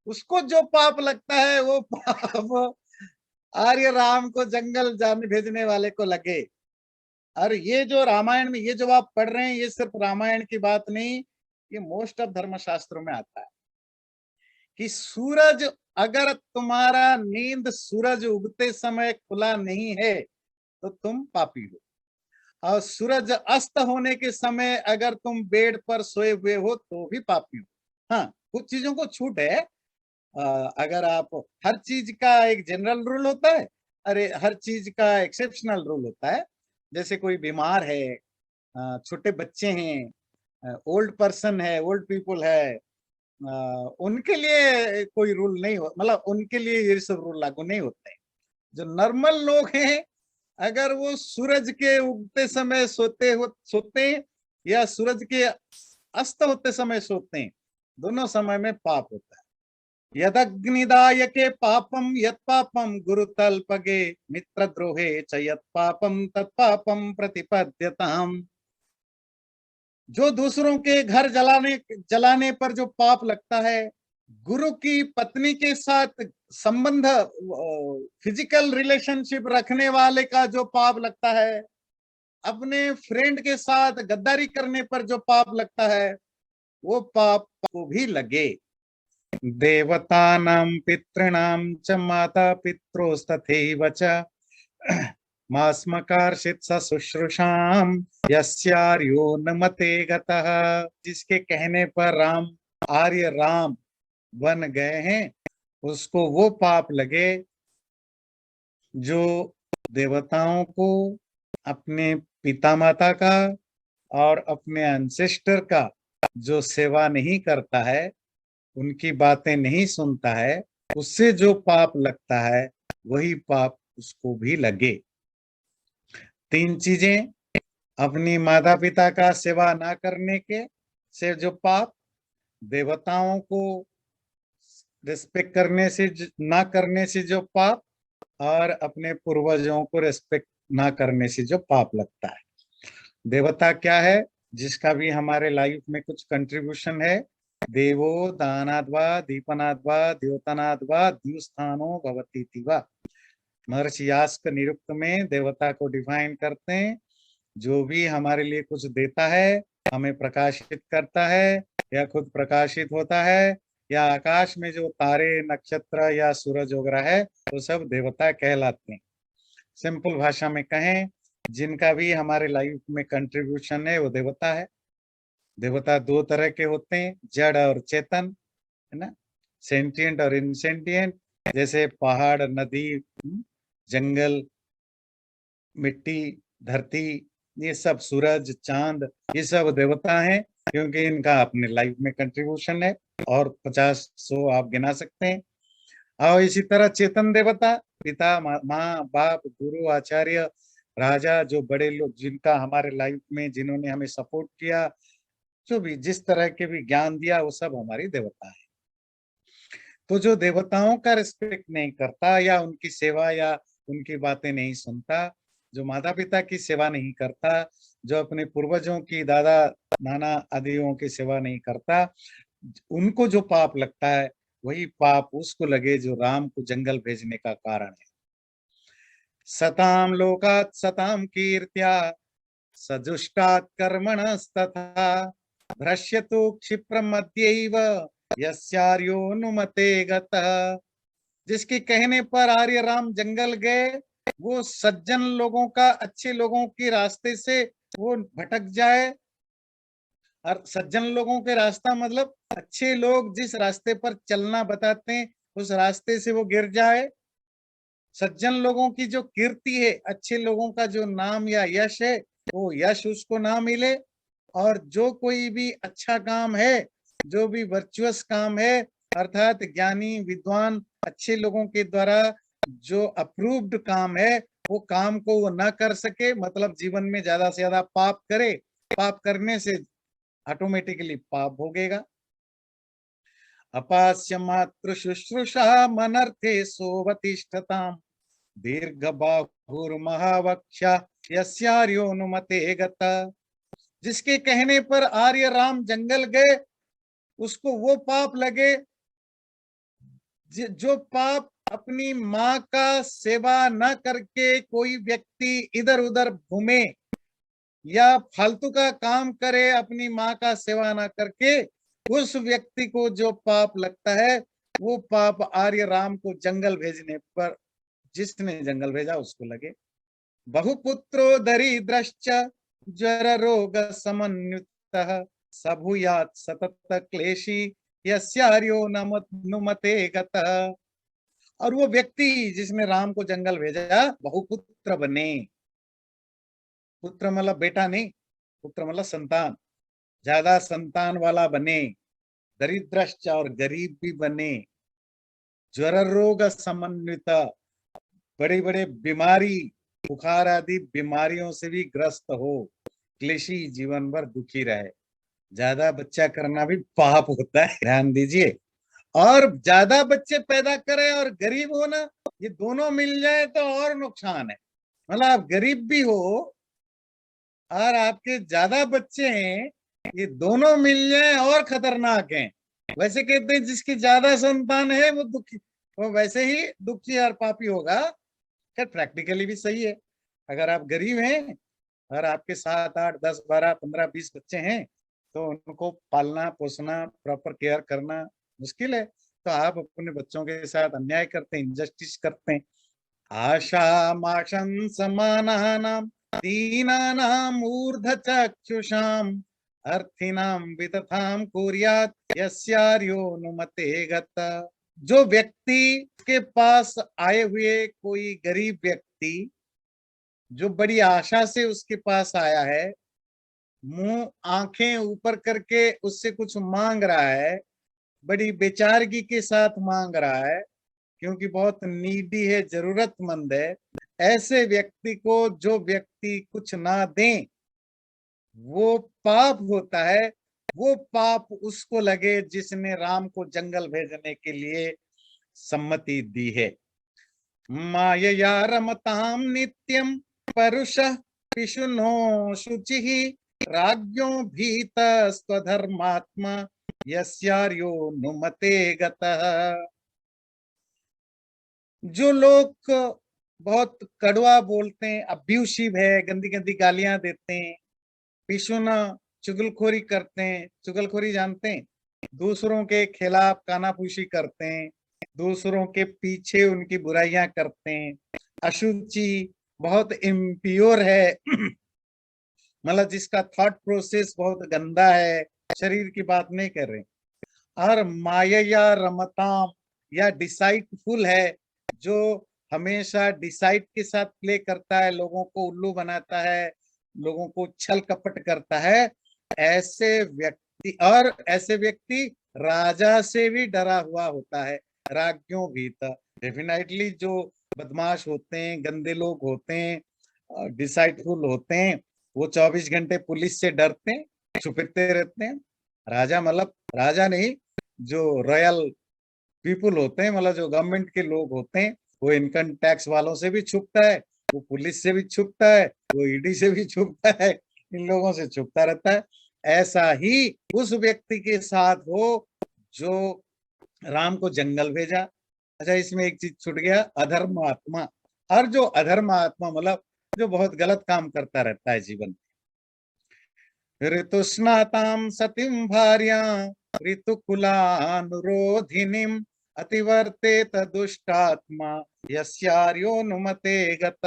उसको जो पाप लगता है वो पाप आर्य राम को जंगल जाने भेजने वाले को लगे। और ये जो रामायण में ये जो आप पढ़ रहे हैं, ये सिर्फ रामायण की बात नहीं, ये मोस्ट ऑफ धर्मशास्त्रों में आता है कि सूरज, अगर तुम्हारा नींद सूरज उगते समय खुला नहीं है तो तुम पापी हो, और सूरज अस्त होने के समय अगर तुम बेड पर सोए हुए हो तो भी पापी हो। हाँ, कुछ चीजों को छूट है। अगर आप, हर चीज का एक जनरल रूल होता है, अरे हर चीज का एक्सेप्शनल रूल होता है। जैसे कोई बीमार है, छोटे बच्चे हैं, ओल्ड पर्सन है, ओल्ड पीपल है, उनके लिए कोई रूल नहीं हो, मतलब उनके लिए ये सब रूल लागू नहीं होते हैं। जो नॉर्मल लोग हैं, अगर वो सूरज के उगते समय सोते हैं या सूरज के अस्त होते समय सोते हैं, दोनों समय में पाप होता है। यदग्निदायके पापम यत् पापम गुरुतल्पगे मित्रद्रोहे च यत् पापम तत्पापम प्रतिपद्यताम। जो दूसरों के घर जलाने जलाने पर जो पाप लगता है, गुरु की पत्नी के साथ संबंध, फिजिकल रिलेशनशिप रखने वाले का जो पाप लगता है, अपने फ्रेंड के साथ गद्दारी करने पर जो पाप लगता है, वो पाप को भी लगे। देवतानां पितॄणां च माता पित्रोस्तथैव च मास्मकार्षित शुश्रूषाम यस्यार्यो न मते गतः। जिसके कहने पर राम आर्य राम बन गए हैं, उसको वो पाप लगे जो देवताओं को, अपने पिता माता का और अपने एंसेस्टर का जो सेवा नहीं करता है, उनकी बातें नहीं सुनता है, उससे जो पाप लगता है वही पाप उसको भी लगे। तीन चीजें, अपनी माता पिता का सेवा ना करने के से जो पाप, देवताओं को रिस्पेक्ट करने से ना करने से जो पाप, और अपने पूर्वजों को रिस्पेक्ट ना करने से जो पाप लगता है। देवता क्या है? जिसका भी हमारे लाइफ में कुछ कंट्रीब्यूशन है। देवो दानाद्वा दीपनाद्वा द्योतनाद्वा द्युस्थानो भवतीति वा। महर्षि यास्क निरुक्त में देवता को डिफाइन करते हैं, जो भी हमारे लिए कुछ देता है, हमें प्रकाशित करता है या खुद प्रकाशित होता है, या आकाश में जो तारे नक्षत्र या सूरज वगैरह है, वो सब देवता कहलाते हैं। सिंपल भाषा में कहें, जिनका भी हमारे लाइफ में कंट्रीब्यूशन है वो देवता है। देवता दो तरह के होते हैं, जड़ और चेतन, है ना, सेंटिएंट और इनसेंटिएंट। जैसे पहाड़, नदी, जंगल, मिट्टी, धरती, ये सब, सूरज, चांद, ये सब देवता हैं, क्योंकि इनका अपने लाइफ में कंट्रीब्यूशन है, और 50-100 आप गिना सकते हैं। और इसी तरह चेतन देवता, पिता, माँ, बाप, गुरु, आचार्य, राजा, जो बड़े लोग जिनका हमारे लाइफ में, जिन्होंने हमें सपोर्ट किया, जो भी जिस तरह के भी ज्ञान दिया, वो सब हमारी देवता है। तो जो देवताओं का रिस्पेक्ट नहीं करता, या उनकी सेवा या उनकी बातें नहीं सुनता, जो माता पिता की सेवा नहीं करता, जो अपने पूर्वजों की, दादा नाना आदियों की सेवा नहीं करता, उनको जो पाप लगता है, वही पाप उसको लगे जो राम को जंगल भेजने का कारण है। सताम लोकात् सताम कीर्त्या सजुष्टात् कर्मणस्तथा भ्रश्यतु क्षिप्रमध्यैव यस्यार्योनुमते गतः। जिसके कहने पर आर्य राम जंगल गए, वो सज्जन लोगों का, अच्छे लोगों के रास्ते से वो भटक जाए। और सज्जन लोगों के रास्ता मतलब अच्छे लोग जिस रास्ते पर चलना बताते हैं, उस रास्ते से वो गिर जाए। सज्जन लोगों की जो कीर्ति है, अच्छे लोगों का जो नाम या यश है, वो यश उसको ना मिले। और जो कोई भी अच्छा काम है, जो भी वर्चुअस काम है, अर्थात ज्ञानी विद्वान अच्छे लोगों के द्वारा जो अप्रूव्ड काम है, वो काम को वो ना कर सके, मतलब जीवन में ज्यादा से ज्यादा पाप करे। पाप करने से ऑटोमेटिकली पाप भोगेगा। अपास्य मातृ शुश्रूषा मनर्थे सोवतिष्ठताम दीर्घ बाहुर्महावक्षा यस्यार्योनुमते गता। जिसके कहने पर आर्य राम जंगल गए, उसको वो पाप लगे जो पाप अपनी माँ का सेवा न करके कोई व्यक्ति इधर उधर घूमे या फालतू का काम करे, अपनी माँ का सेवा ना करके, उस व्यक्ति को जो पाप लगता है, वो पाप आर्य राम को जंगल भेजने पर, जिसने जंगल भेजा उसको लगे। बहुपुत्रो दरिद्रश्च ज्वर रोग समन्वितः सबूयात् सतत क्लेशी यस्यार्यो नुमते गतः। और वो व्यक्ति जिसने राम को जंगल भेजा, बहुपुत्र बने। पुत्र मतलब बेटा नहीं, पुत्र मतलब संतान, ज्यादा संतान वाला बने, दरिद्रश्च और गरीब भी बने, ज्वर रोग समन्वित, बड़े बड़े बीमारी, बुखार आदि बीमारियों से भी ग्रस्त हो, क्लेशी, जीवन भर दुखी रहे। ज्यादा बच्चा करना भी पाप होता है, ध्यान दीजिए। और ज्यादा बच्चे पैदा करें और गरीब होना, ये दोनों मिल जाए तो और नुकसान है। मतलब आप गरीब भी हो और आपके ज्यादा बच्चे हैं, ये दोनों मिल जाए और खतरनाक हैं। वैसे कहते हैं जिसकी ज्यादा संतान है वो दुखी, वो वैसे ही दुखी और पापी होगा। खैर प्रैक्टिकली भी सही है। अगर आप गरीब हैं और आपके 7, 8, 10, 12, 15, 20 बच्चे हैं, तो उनको पालना पोसना, प्रॉपर केयर करना मुश्किल है। तो आप अपने बच्चों के साथ अन्याय करते हैं, इनजस्टिस करते हैं। आशामाशं समानानां दीनानां ऊर्ध्वचक्षुषाम् अर्थिनां वितथां कुर्यात् यस्यार्योनुमते गता। जो व्यक्ति के पास आए हुए कोई गरीब व्यक्ति, जो बड़ी आशा से उसके पास आया है, मुंह आंखें ऊपर करके उससे कुछ मांग रहा है, बड़ी बेचारगी के साथ मांग रहा है, क्योंकि बहुत नीडी है, जरूरतमंद है, ऐसे व्यक्ति को जो व्यक्ति कुछ ना दें, वो पाप होता है, वो पाप उसको लगे जिसने राम को जंगल भेजने के लिए सम्मति दी है। मायया रमताम नित्यम परुषः पिशुनो शुचिः राज्ञो भीत स्वधर्मात्मा यस्यार्यो नुमते गतः। जो लोग बहुत कड़वा बोलते हैं, अब्यूसिव है, गंदी गंदी गालियां देते हैं, पिशुना चुगलखोरी करते हैं, चुगलखोरी जानते हैं, दूसरों के खिलाफ कानाफूसी करते हैं, दूसरों के पीछे उनकी बुराइयां करते हैं, अशुचि, बहुत इम्प्योर है, मतलब जिसका थॉट प्रोसेस बहुत गंदा है, शरीर की बात नहीं कर रहे, और माया रमताम या डिसाइडफुल है, जो हमेशा डिसाइड के साथ प्ले करता है, लोगों को उल्लू बनाता है, लोगों को छल कपट करता है, ऐसे व्यक्ति, और ऐसे व्यक्ति राजा से भी डरा हुआ होता है। राज्यों भी था डेफिनेटली, जो बदमाश होते हैं, गंदे लोग होते हैं, डिसाइडफुल होते हैं, वो 24 घंटे पुलिस से डरते हैं, छुपते रहते हैं। राजा मतलब राजा नहीं, जो रॉयल पीपुल होते हैं, मतलब जो गवर्नमेंट के लोग होते हैं, वो इनकम टैक्स वालों से भी छुपता है, वो पुलिस से भी छुपता है, वो ईडी से भी छुपता है, इन लोगों से छुपता रहता है। ऐसा ही उस व्यक्ति के साथ हो जो राम को जंगल भेजा। अच्छा, इसमें एक चीज छूट गया, अधर्म आत्मा। और जो अधर्म आत्मा मतलब जो बहुत गलत काम करता रहता है जीवन, ऋतुस्नाताम सतीम भार्या ऋतुकुलानुरोधिनीम अतिवर्तेत दुष्टात्मा यस्यार्योनुमते गत।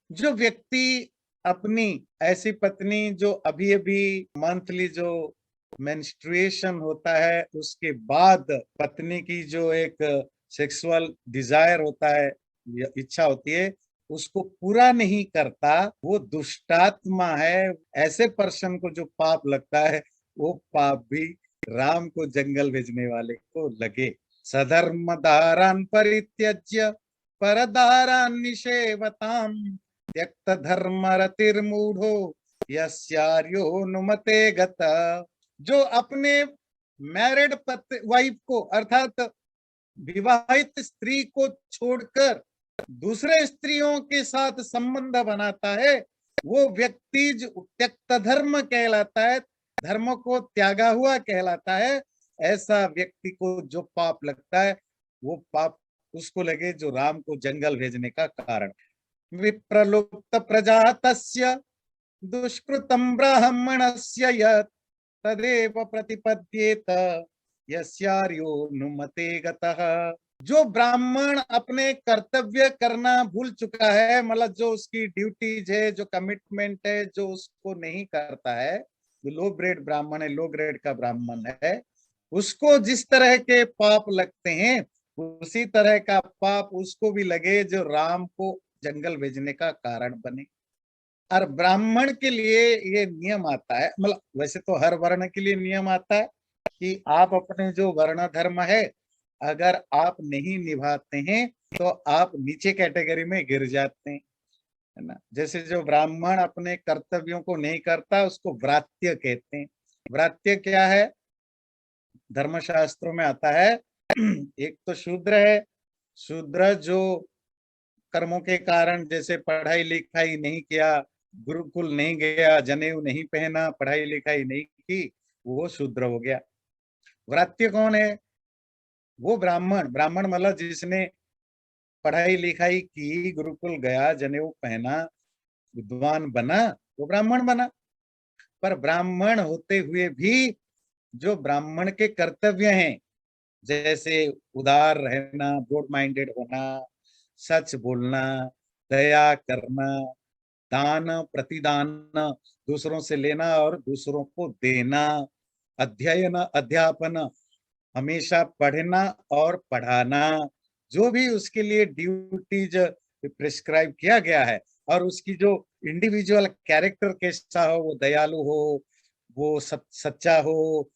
जो व्यक्ति अपनी ऐसी पत्नी जो अभी अभी मंथली जो मेंस्ट्रुएशन होता है उसके बाद पत्नी की जो एक सेक्सुअल डिजायर होता है, इच्छा होती है, उसको पूरा नहीं करता, वो दुष्टात्मा है। ऐसे पर्सन को जो पाप लगता है, वो पाप भी राम को जंगल भेजने वाले को लगे। सधर्म दारान परित्यज्य परदारान निषेवताम त्यक्त धर्म रतिर्मूढ़ो यस्यार्योनुमते गता। जो अपने मैरिड वाइफ को अर्थात विवाहित स्त्री को छोड़कर दूसरे स्त्रियों के साथ संबंध बनाता है, वो व्यक्ति जो त्यक्त धर्म कहलाता है, धर्म को त्यागा हुआ कहलाता है। ऐसा व्यक्ति को जो पाप लगता है, वो पाप उसको लगे जो राम को जंगल भेजने का कारण। विप्रलुप्त प्रजातस्य दुष्कृतम ब्राह्मणस्य यत् तदेव प्रतिपद्येत यस्यार्योनुमते गतः। जो ब्राह्मण अपने कर्तव्य करना भूल चुका है, मतलब जो उसकी ड्यूटीज है, जो कमिटमेंट है, जो उसको नहीं करता है, जो लो ग्रेड ब्राह्मण है, लो ग्रेड का ब्राह्मण है, उसको जिस तरह के पाप लगते हैं, उसी तरह का पाप उसको भी लगे जो राम को जंगल भेजने का कारण बने। और ब्राह्मण के लिए ये नियम आता है, मतलब वैसे तो हर वर्ण के लिए नियम आता है कि आप अपने जो वर्ण धर्म है, अगर आप नहीं निभाते हैं तो आप नीचे कैटेगरी में गिर जाते हैं, है ना। जैसे जो ब्राह्मण अपने कर्तव्यों को नहीं करता, उसको व्रात्य कहते हैं। व्रात्य क्या है, धर्मशास्त्रों में आता है। एक तो शूद्र है, शूद्र जो कर्मों के कारण, जैसे पढ़ाई लिखाई नहीं किया, गुरुकुल नहीं गया, जनेऊ नहीं पहना, पढ़ाई लिखाई नहीं की, वो शूद्र हो गया। व्रात्य कौन है, वो ब्राह्मण। ब्राह्मण मतलब जिसने पढ़ाई लिखाई की, गुरुकुल गया, जनेऊ पहना, विद्वान बना, वो ब्राह्मण बना। पर ब्राह्मण होते हुए भी जो ब्राह्मण के कर्तव्य हैं, जैसे उदार रहना, ब्रॉड माइंडेड होना, सच बोलना, दया करना, दान प्रतिदान, दूसरों से लेना और दूसरों को देना, अध्ययन अध्यापन, हमेशा पढ़ना और पढ़ाना, जो भी उसके लिए ड्यूटीज प्रिस्क्राइब किया गया है, और उसकी जो इंडिविजुअल कैरेक्टर कैसा हो, वो दयालु हो, वो सच्चा हो,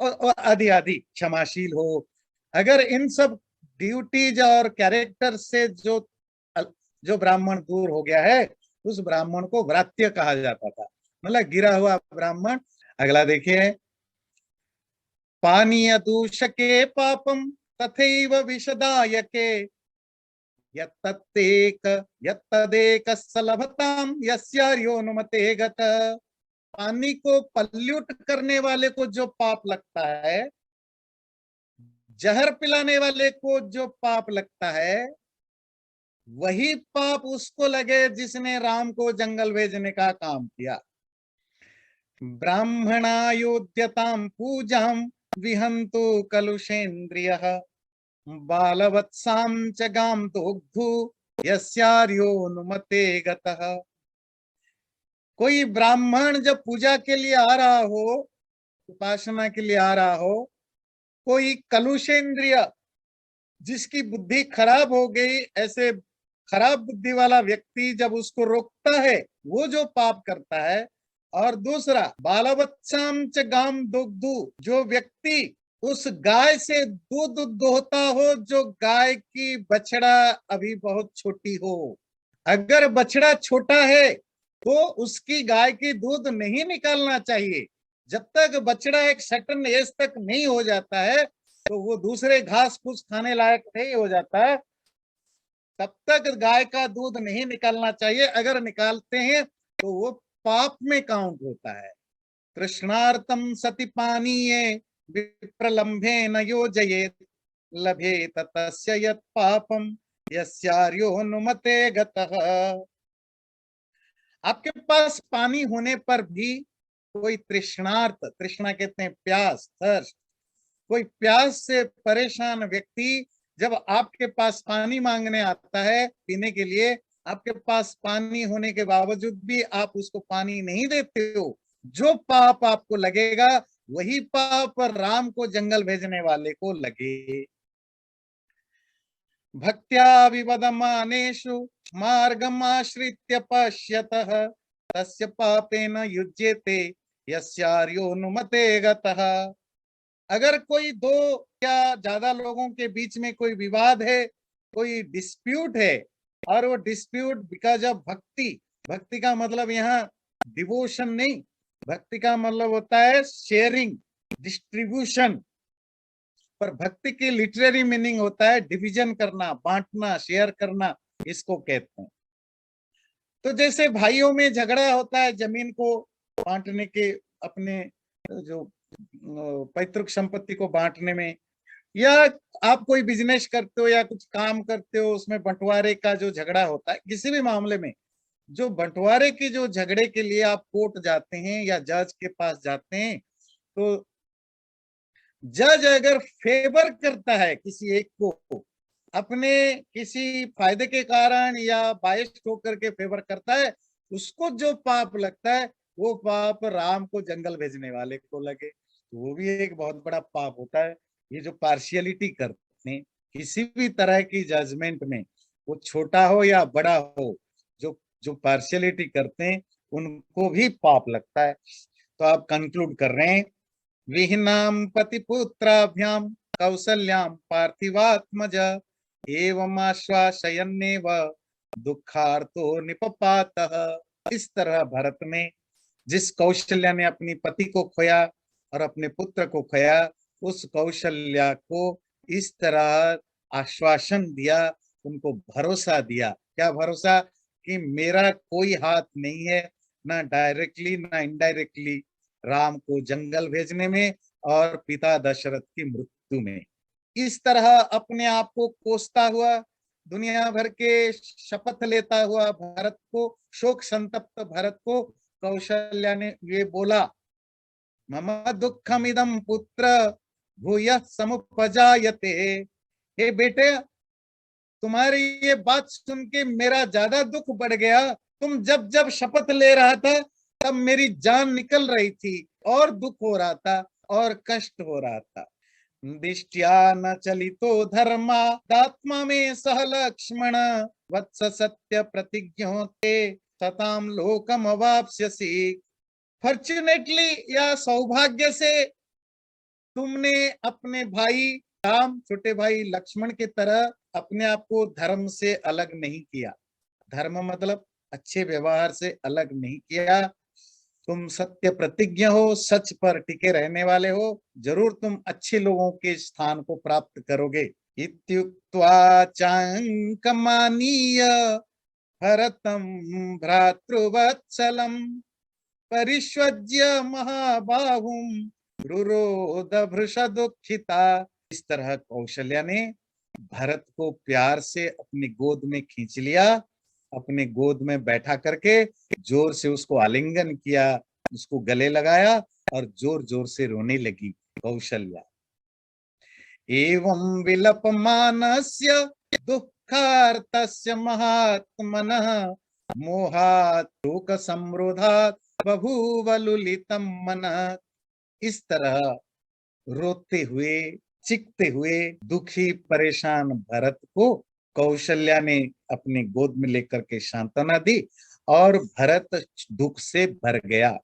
और आदि आदि, क्षमाशील हो। अगर इन सब ड्यूटीज और कैरेक्टर से जो जो ब्राह्मण दूर हो गया है, उस ब्राह्मण को व्रात्य कहा जाता था, मतलब गिरा हुआ ब्राह्मण। अगला देखिए, पानीय दूषके पापम तथैव विषदायके यत्तदेक यत्तदेक सलभताम यस्यार्योनुमते गत। पानी को पल्यूट करने वाले को जो पाप लगता है, जहर पिलाने वाले को जो पाप लगता है, वही पाप उसको लगे जिसने राम को जंगल भेजने का काम किया। ब्राह्मणायोद्यतां पूजां विहंतु कलुषेन्द्रियः बालवत्सां च गां दोग्धु यस्यार्योनुमते गतः। कोई ब्राह्मण जब पूजा के लिए आ रहा हो, उपासना के लिए आ रहा हो, कोई कलुषेंद्रिय जिसकी बुद्धि खराब हो गई, ऐसे खराब बुद्धि वाला व्यक्ति जब उसको रोकता है, वो जो पाप करता है। और दूसरा, बालवत्साम च गाम दुग्धु, जो व्यक्ति उस गाय से दूध दोहता हो, जो गाय की बछड़ा अभी बहुत छोटी हो। अगर बछड़ा छोटा है तो उसकी गाय की दूध नहीं निकालना चाहिए। जब तक बछड़ा एक सर्टेन एज तक नहीं हो जाता है, तो वो दूसरे घास फूस खाने लायक नहीं हो जाता है, तब तक गाय का दूध नहीं निकालना चाहिए। अगर निकालते हैं तो वो पाप में काउंट होता है। तृष्णार्तम सति पानीये विप्रलंभे न योजयेत लभेत तस्य यत् पापम यस्यार्योनुमते गतः। आपके पास पानी होने पर भी कोई तृष्णार्त, तृष्णा कहते हैं प्यास, थर्स्ट, कोई प्यास से परेशान व्यक्ति जब आपके पास पानी मांगने आता है पीने के लिए, आपके पास पानी होने के बावजूद भी आप उसको पानी नहीं देते हो, जो पाप आपको लगेगा वही पाप राम को जंगल भेजने वाले को लगे। भक्त्या विवदमानेषु मार्गम आश्रित्य पश्यतः तस्य पापेन युज्यते यस्यार्योनुमते गतः। अगर कोई दो या ज्यादा लोगों के बीच में कोई विवाद है, कोई डिस्प्यूट है, और वो डिस्प्यूट बिकॉज ऑफ भक्ति, भक्ति का मतलब यहाँ डिवोशन नहीं, भक्ति का मतलब होता है शेयरिंग, डिस्ट्रीब्यूशन। पर भक्ति की लिटरेरी मीनिंग होता है डिवीजन करना, बांटना, शेयर करना, इसको कहते हैं। तो जैसे भाइयों में झगड़ा होता है जमीन को बांटने के, अपने जो पैतृक संपत्ति को बांटने में, या आप कोई बिजनेस करते हो या कुछ काम करते हो, उसमें बंटवारे का जो झगड़ा होता है, किसी भी मामले में जो बंटवारे के जो झगड़े के लिए आप कोर्ट जाते हैं या जज के पास जाते हैं, तो जज अगर फेवर करता है किसी एक को, अपने किसी फायदे के कारण या बायस्ड होकर के फेवर करता है, उसको जो पाप लगता है वो पाप राम को जंगल भेजने वाले को लगे, तो वो भी एक बहुत बड़ा पाप होता है। ये जो पार्शियलिटी करते हैं किसी भी तरह की जजमेंट में, वो छोटा हो या बड़ा हो, जो जो पार्शियलिटी करते हैं उनको भी पाप लगता है। तो आप कंक्लूड कर रहे हैं, विहिनां पतिपुत्राभ्यां कौसल्यां पार्थिवात्मज एवं आश्वासयन्नेव दुखार्तो निपपातः। इस तरह भरत ने, जिस कौशल्या ने अपनी पति को खोया और अपने पुत्र को खोया, उस कौशल्या को इस तरह आश्वासन दिया, उनको भरोसा दिया। क्या भरोसा? कि मेरा कोई हाथ नहीं है, ना डायरेक्टली ना इनडायरेक्टली, राम को जंगल भेजने में और पिता दशरथ की मृत्यु में। इस तरह अपने आप को कोसता हुआ, दुनिया भर के शपथ लेता हुआ भरत को, शोक संतप्त भरत को कौशल्या ने ये बोला, मम दुखमिदं पुत्र भूयः समुपजायते। हे बेटे, तुम्हारी ये बात सुन के मेरा ज्यादा दुख बढ़ गया। तुम जब जब शपथ ले रहा था तब मेरी जान निकल रही थी, और दुख हो रहा था और कष्ट हो रहा था। दिष्ट्या न चलितो धर्मा दात्मा में सह लक्ष्मण वत्स सत्य प्रतिज्ञोते सताम लोकम अवाप्स्यसि। फॉर्चुनेटली या सौभाग्य से तुमने अपने भाई राम, छोटे भाई लक्ष्मण की तरह अपने आप को धर्म से अलग नहीं किया। धर्म मतलब अच्छे व्यवहार से अलग नहीं किया। तुम सत्य प्रतिज्ञ हो, सच पर टिके रहने वाले हो, जरूर तुम अच्छे लोगों के स्थान को प्राप्त करोगे। इत्युक्त्वा चांकमानीय भरतं भ्रातृवत्सलं परिष्वज्य महाबाहुं रुरोध भृश दुःखिता। इस तरह कौशल्या ने भरत को प्यार से अपनी गोद में खींच लिया, अपने गोद में बैठा करके जोर से उसको आलिंगन किया, उसको गले लगाया और जोर जोर से रोने लगी कौशल्या। एवं विलपमानस्य दुःखार्तस्य महात्मनः मोहात् शोक समृद्धात् बभूव लुलितं मनः। इस तरह रोते हुए, चिखते हुए, दुखी परेशान भरत को कौशल्या ने अपनी गोद में लेकर के सांत्वना दी और भरत दुख से भर गया।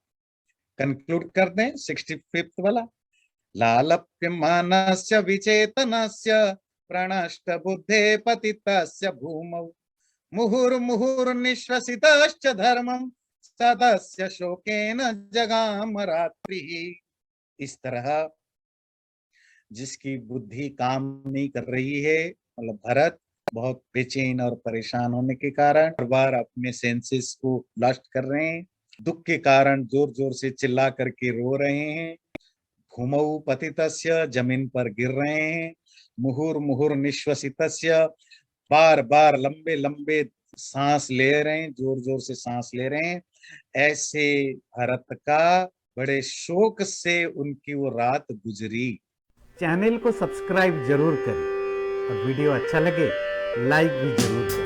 कंक्लूड कर दें 65th वाला। लालप्यमानस्य विचेतनस्य प्रणष्ट बुद्धे पतितस्य भूमौ मुहुर्मुहुर्निश्वसितश्च धर्मं सदस्य शोकेन जगाम रात्रिः। इस तरह जिसकी बुद्धि काम नहीं कर रही है, मतलब भरत बहुत बेचैन और परेशान होने के कारण हर बार अपने सेंसेस को लॉस्ट कर रहे हैं, दुख के कारण जोर जोर से चिल्ला करके रो रहे हैं, भूमौ पतितस्य जमीन पर गिर रहे हैं, मुहुर मुहुर निश्वसितस्य बार बार लंबे लंबे सांस ले रहे हैं, जोर जोर से सांस ले रहे हैं। ऐसे भरत का बड़े शोक से उनकी वो रात गुजरी। चैनल को सब्सक्राइब जरूर करें और वीडियो अच्छा लगे लाइक भी जरूर करें।